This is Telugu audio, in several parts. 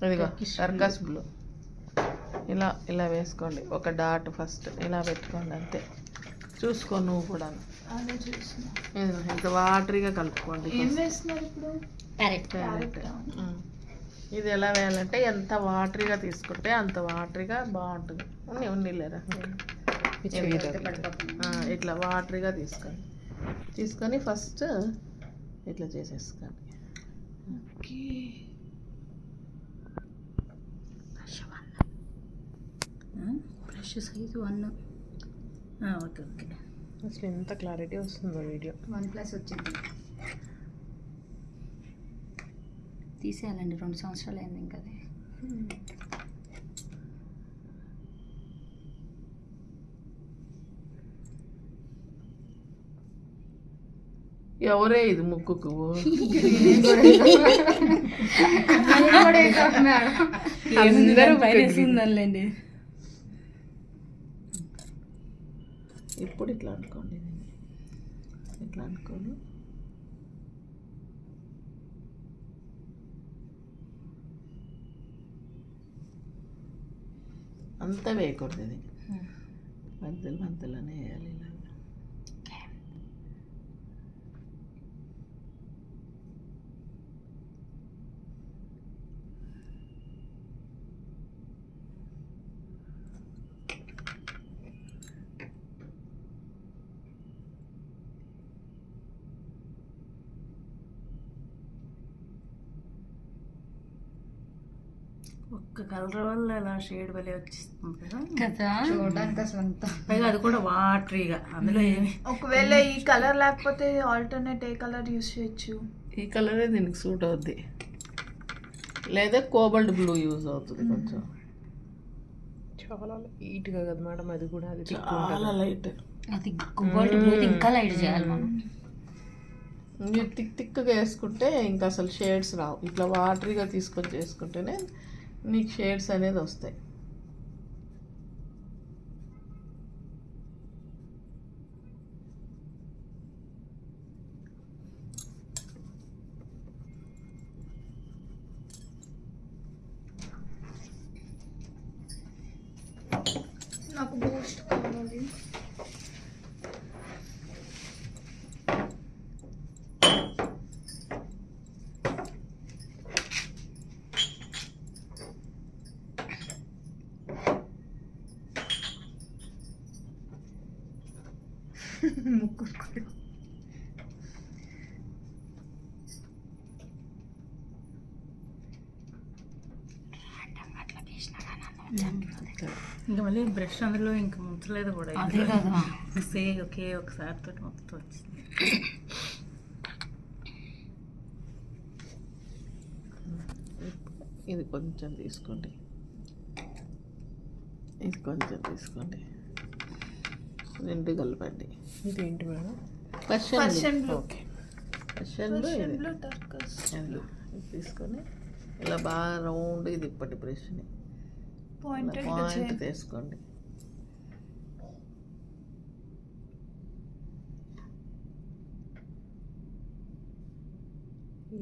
ఇదిగో టర్కస్ బ్లూ ఇలా ఇలా వేసుకోండి. ఒక డాట్ ఫస్ట్ ఇలా పెట్టుకోండి అంతే. చూసుకో నువ్వు కూడా. ఇంత వాటరీగా కలుపుకోండి. ఇది ఎలా వేయాలంటే ఎంత వాటరీగా తీసుకుంటే అంత వాటరీగా బాగుంటుంది. ఉన్నిలేరా ఇట్లా వాటరీగా తీసుకొని ఫస్ట్ ఇట్లా చేసేసుకోండి. Brush size 1. Okay okay. అసలు ఎంత క్లారిటీ వస్తుందో వీడియో. 1+ వచ్చింది. తీసేయాలండి, 2 సంవత్సరాలు అయింది ఇంకా అది. ఎవరే ఇది ముక్కుకు అందరూ పైరేసిందండి. ఇప్పుడు ఇట్లా అనుకోండి, ఇట్లా అనుకోండి. అంతా వేయకూడదు, ఇది మధ్యలోనే వేయాలి. ఇలా ఒక్క కలర్ వల్ల ఇలా షేడ్ వల్లే వచ్చేస్తుంది కదా చూడడానికి అసలు అంతా. పైగా అది కూడా వాటరీగా, అందులో ఏమి. ఒకవేళ ఈ కలర్ లేకపోతే ఆల్టర్నేట్ ఏ కలర్ యూస్ చేయొచ్చు? ఈ కలరే దీనికి సూట్ అవుద్ది, లేదా కోబల్ట్ బ్లూ యూజ్ అవుతుంది. కొంచెం చాలా లైట్గా కదా మేడం, అది కూడా అది చాలా లైట్. అది కోబాల్ట్ బ్లూ ఇంకా లైట్ చేయాలి మనం. మీరు థిక్గా వేసుకుంటే ఇంకా అసలు షేడ్స్ రావు. ఇట్లా వాటరీగా తీసుకొని చేసుకుంటేనే నీకు షేడ్స్ అనేది వస్తాయి. నాకు బూస్ట్ కావాలి. ముక్కు ఇంకా మళ్ళీ బ్రష్ అందులో ఇంకా ముంచలేదు కూడా. అదే కదా, ఒకే ఒకసారితో మొత్తం వచ్చింది. ఇది కొంచెం తీసుకోండి, ఇది కొంచెం తీసుకోండి, రెండు కలపండి. ఇదేంటి madam? Persian blue. Okay, Persian blue. ఇది టర్కస్ ఇది తీసుకొని ఇలా బాగా రౌండ్ ఇది ఇప్పటి బ్రష్ని పాయింట్ తీసుకోండి.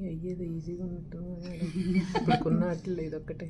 అయ్యేది ఈజీగా ఉన్నట్టు ఇప్పుడుకున్న అట్లా ఇదొక్కటే.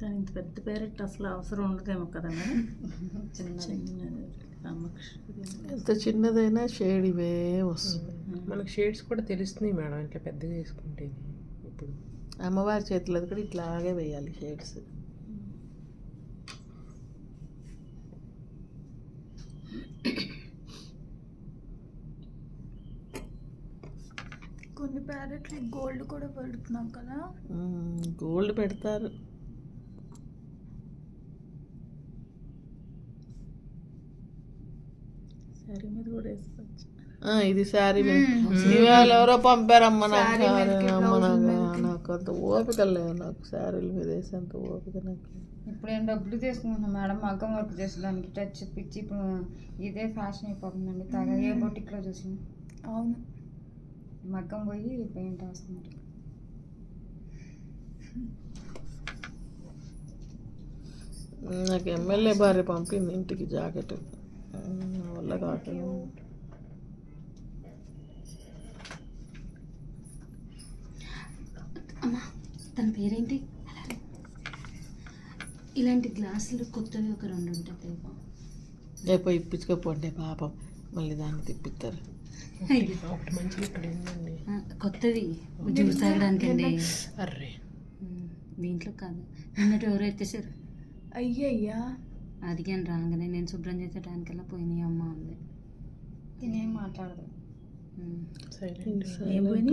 కానీ ఇంత పెద్ద పేరెట్ అసలు అవసరం ఉండదేమో కదా మేడం. చిన్నది ఎంత చిన్నదైనా షేడ్ ఇవే వస్తుంది. మనకు షేడ్స్ కూడా తెలుస్తున్నాయి మేడం ఇట్లా పెద్దగా వేసుకుంటే. ఇప్పుడు అమ్మవారి చేతిలో కూడా ఇట్లాగే వేయాలి షేడ్స్. కొన్ని ప్యారెట్లు గోల్డ్ కూడా పెడుతున్నాం కదా. గోల్డ్ పెడతారు. శారీ మీద కూడా వేసుకోవచ్చు. ఇది శారీ ఇవాళ ఎవరో పంపారమ్మ నాకు. నాకు అంత ఓపిక లేదు, నాకు శారీల మీద వేసేంత ఓపిక నాకు. ఇప్పుడు ఏం డబ్బులు తీసుకుంటున్నాం మేడం మగ్గం వర్క్ చేసేదానికి టచ్ పిచ్చి. ఇప్పుడు ఇదే ఫ్యాషన్ అయిపోతుందండి. తగ ఏ బొటిక్లో చూసిన. అవును, మగ్గం పోయి పెయింట్ వేస్తున్నారు. నాకు ఎమ్మెల్యే భార్య పంపింది ఇంటికి జాకెట్, వల్ల కావట్లేదు. అమ్మా తన పేరేంటి? ఇలాంటి గ్లాసులు కొత్తవి ఒక 2 ఉంటాయి. రేపు ఇప్పించుకోపోండి పాపం, మళ్ళీ దాన్ని తిప్పిస్తారు. ఒకటి మంచిగా ఇక్కడ ఉందండి. కొత్తవి జ్యూస్ తాగడానికండి. అర్రే దీంట్లో కాదు, నిన్నటి ఎవరు ఎత్తేసారు. అయ్యయ్యా అదిగాను రాగానే నేను శుభ్రం చేసేటానికల్లా పోయినాయి అమ్మ ఉంది. తినేం మాట్లాడదు. సైలెంట్. ఏం పోయినాయి?